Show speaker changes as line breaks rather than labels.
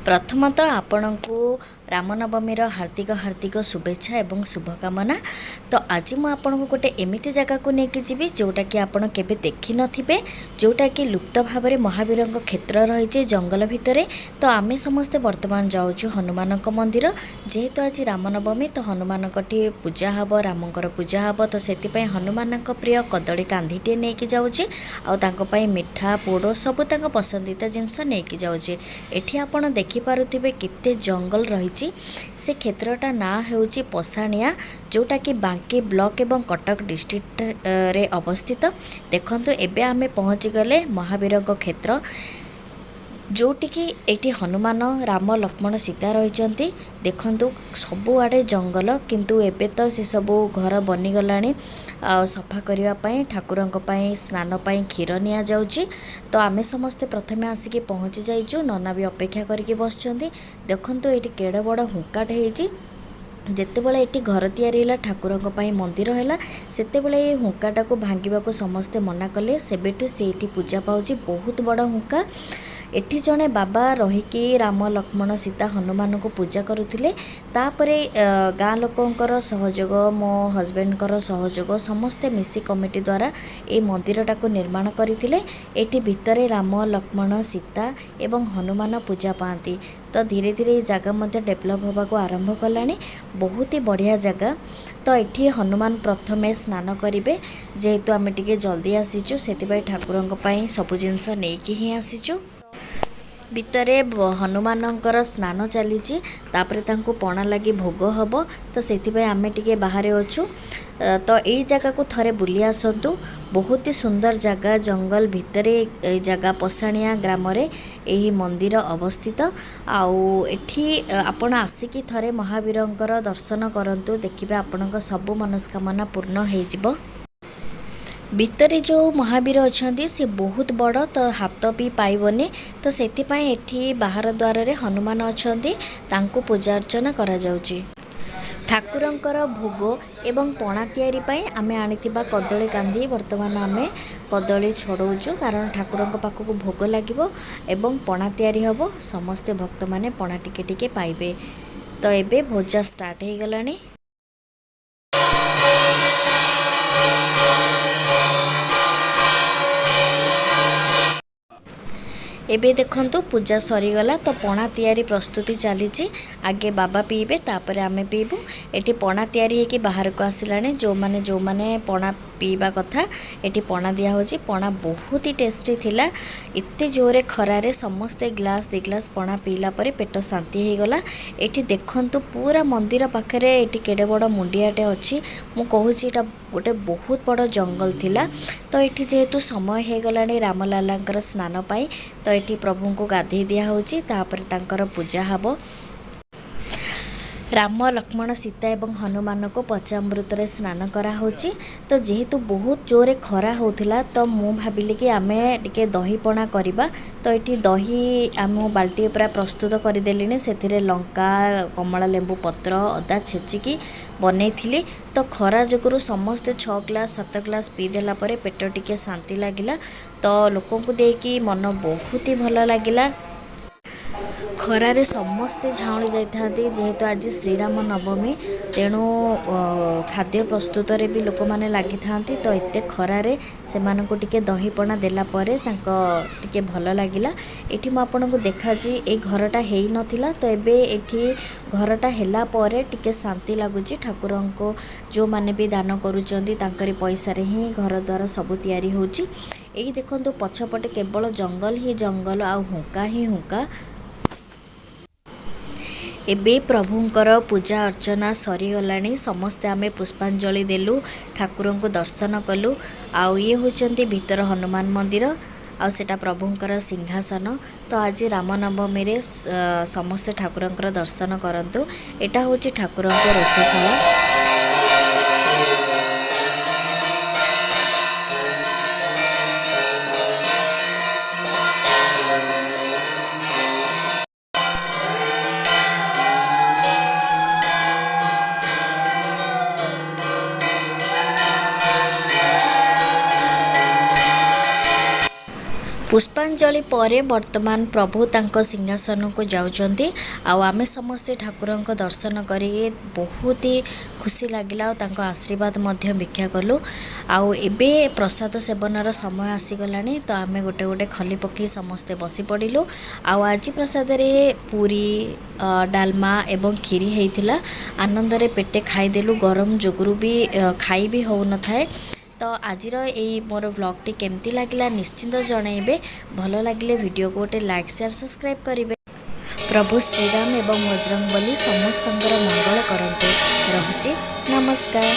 प्रथमतः आपणको रामनवमीर हार्दिक हार्दिक शुभेच्छा एवं शुभकामना। तो आज मु आपनको गोटे एमिति जगह को लेकिन जीवी जोटा कि आपण केबे देखि नथिबे, जोटा कि लुप्त भाव में महावीर क्षेत्र रही जंगल भितर। तो आमे समस्ते वर्तमान जाऊँ हनुमान मंदिर, जेहेतु आज रामनवमी तो हनुमान पूजा हम, रामकर पूजा हम। तो से हनुमान प्रिय कदली कांधीटे नहीं जाऊँचे, आउ मिठा पोड़ सबू पसंदीदा जिनस नहीं जाऊँचे। एठी आपण देखिपारुथिबे केते जंगल रही। से क्षेत्रटा ना हेउची पसाणिया, जोटा कि बांकी ब्लॉक एवं कटक डिस्ट्रिक्ट रे अवस्थित। देखंतु एबे आमे पहुँची गले महावीर क्षेत्र, जोटिकी एटी हनुमान राम लक्ष्मण सीता रही। देखंतु सबुआड़े जंगल, किंतु एबे तो से सबू घर बनीगलाणी सफा करने ठाकुरंक स्नान क्षीर नि जाउची। तो आमे समस्ते प्रथमे आसिकी पहुँची जाइचु, नना भी अपेक्षा करके बसचंती। देखंतु एटी केड़े बड़ हुंकाटे हेची। जेतेबेले एटी घर तैयारी होला, ठाकुरंक मंदिर हैला, सेतेबेले ए हुंकाटा को भांगिबा को समस्ते मना कले। सेबेटू से एटी पूजा पाउची बहुत बड़ हुंका। एठी जणे बाबा रहीकि राम लक्ष्मण सीता हनुमान को पूजा करुथिले। तापरे गाँ लोकंकर सहयोग, मो हजबैंडकर सहयोग समस्ते मिसी कमिटी द्वारा ए मंदिरटा को निर्माण करथिले। एठी भितरे राम लक्ष्मण सीता एवं हनुमान पूजा पाती। तो धीरे धीरे ये जगह मध्य डेभलप होगा को आरंभ कलानी। बहुत ही बढ़िया जगह। तो ये हनुमान प्रथमे स्नान करेंगे, जेहेतु आम टे जल्दी आसीचु से ठाकुरंक सबु जिनस नहीं ही आसीचु। भितरे हनुमानंकर स्नान चली, तापर पणा लगी भोग हम। तो से आमे टिके बाहर अच्छु। तो यही जगह को थरे बुली आसतु। बहुत ही सुंदर जगह, जंगल भितरे जगह पसाणिया ग्राम रे यही मंदिर अवस्थित। आउ एठी आपण आसिकी थरे महावीरंकर दर्शन करंतु, देखिबे आपणक सबु मनस्कामना पूर्ण हो जिवो। भितरे जो महावीर अच्छा से बहुत बड़, तो हाथ भी पाइबनी। तो सेथिपाई एठी बाहर द्वार रे हनुमान अच्छा, तांको पूजा अर्चना करा जाउची। ठाकुरंकर भोग एवं पणा तैयारी पाई आमे आनिथिबा कदली कांधी वर्तमान आमे कदली छड़ौचु, कारण ठाकुरंक पाखक भोग लागिबो एवं पणा तैयारी हबो। समस्ते भक्त माने पणा टिके टिके पाइबे। तो एबे भोजा स्टार्ट हो गलानी। एबे देखंतु पूजा सरीगला। तो पणा तैयारी प्रस्तुति चली। आगे बाबा पीबे, तापर आमे पीबू। एटी पणा तैयारी है कि बाहर को आसिलाने। जो माने पणा पीवा कथा एटी पणा दिया होची। पणा बहुत ही टेस्टी थिला। इत्ते जोरे खरारे समस्ते ग्लास 2 ग्लास पणा पीला परे पेट शांति हो गला। एटी देखंतु पूरा मंदिर पाखरे एटी केडे बड़ मुंडियाटे अछि। मु कहूची एटा गोटे बहुत बड़ जंगल थिला। तो एटी जेहेतु समय हो गलानी रामलालांकर स्नान पाई, तो एटी प्रभु को गाधे दिया होची। तापर तांकर पूजा हबो। राम लक्ष्मण सीता एवं हनुमान को पंचामृत रे स्नान करा होची। तो जेहेतु बहुत जोरे खरा होथिला, तो मु भाबिली कि आमे टिके दही पणा करिबा। तो एटी दही आम बाल्टी पूरा प्रस्तुत कर देलिनी। सेथिरे लंका, कमला लेंबू पत्र, अदा छेचिकी बनैथिली। तो खरा जोगुरु समस्ते 6 ग्लास 7 ग्लास पी देला परे पेट टिके शांति लागिला। तो लोकों को देकी मन बहुत ही भल लागिला। खरारे समस्ते झाउली जाइथांती, जेहेतु आज श्रीराम नवमी, तेणु खाद्य प्रस्तुत रे भी लोक माने लागि थांती। तो एते खरारे से मानको टिके दही पणा देला परे तांको टिके भल लागिला। एठी म आपनको देखा जी ए घरटा हेई नथिला। तो एबे एठी घरटा हेला परे टिके शांति लागुची। ठाकुरंको जो माने भी दान करूचंदी तांकरी पैसा रे ही घर द्वार सब तैयारी होची। एई देखंतु पछपटे केवल जंगल ही जंगल, आ हुंका ही हुंका। एबे प्रभुंकर पूजा अर्चना सरीगलानी। समस्ते आमे पुष्पांजलि देलु, ठाकुरं को दर्शन कलु। आउ ये होचंती भीतर हनुमान मंदिर, आ सेटा प्रभुंकर सिंहासन। तो आज रामनवमी रे समस्ते ठाकुरंकर दर्शन करंतु। एटा होची ठाकुरंकर रोषशाला। पुष्पांजलि परे वर्तमान प्रभु तांको सिंहासन को जाउचंती आउ आमे समस्ते ठाकुरंक दर्शन करी बहुत ही खुशी लागिला और तांको आशीर्वाद मध्य भिक्षा कलु आउ एबे प्रसाद सेवनर समय आसीगलानी तो आमे गोटे गोटे खली पकी समस्ते बसी पड़िलु आउ आज प्रसाद रे पूरी डालमा एवं खीरी हेइथिला आनंद रे पेटे खाइदेलु गरम जोगुरु भी खाई भी हो न थाए तो आज मोर ब्लॉगटी केमती लगिला निश्चिंत जनइबे भल लगिले वीडियो को गोटे लाइक शेयर सब्सक्राइब करेंगे। प्रभु श्रीराम एवं बजरंगबली समस्त मंगल करंतु। रहुछि नमस्कार।